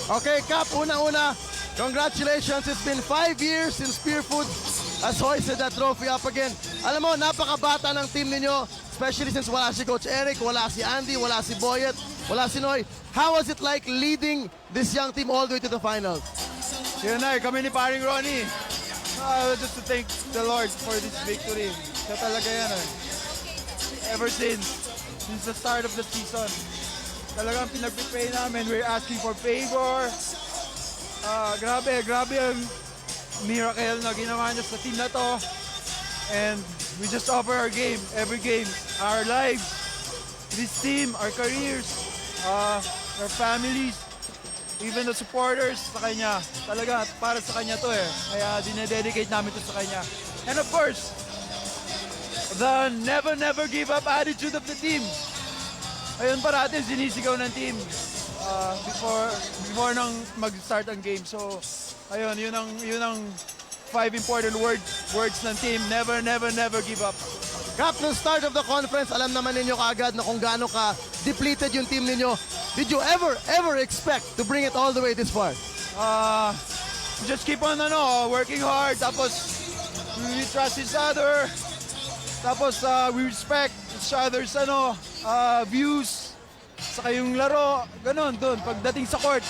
Okay, Cap, una-una, congratulations. It's been 5 years since Spear Food has hoisted that trophy up again. Alam mo, napakabata ng team ninyo, especially since wala si Coach Eric, wala si Andy, wala si Boyet, wala si Noy. How was it like leading this young team all the way to the finals? Yun na, kami ni paring Ronnie. Just to thank the Lord for this victory. Siya talaga yan Ever since the start of the season, talagang pinag-pray namin. We're asking for favor. Grabe ang miracle na ginawa niya sa team na to. And we just offer our game, every game, our lives, this team, our careers, our families, even the supporters sa kanya. Talaga, para sa kanya to Kaya dinededicate namin to sa kanya. And of course, the never give up attitude of the team. Ayun parati sinisigaw ng team before nang mag-start ang game. So, ayun, yun ang 5 important words ng team. Never give up. Cap, no start of the conference, alam naman ninyo kaagad na kung gaano ka depleted yung team ninyo. Did you ever expect to bring it all the way this far? Just keep on working hard. Tapos, we trust each other. Tapos, we respect each other's views. Saka yung laro, ganun, dun, pagdating sa court.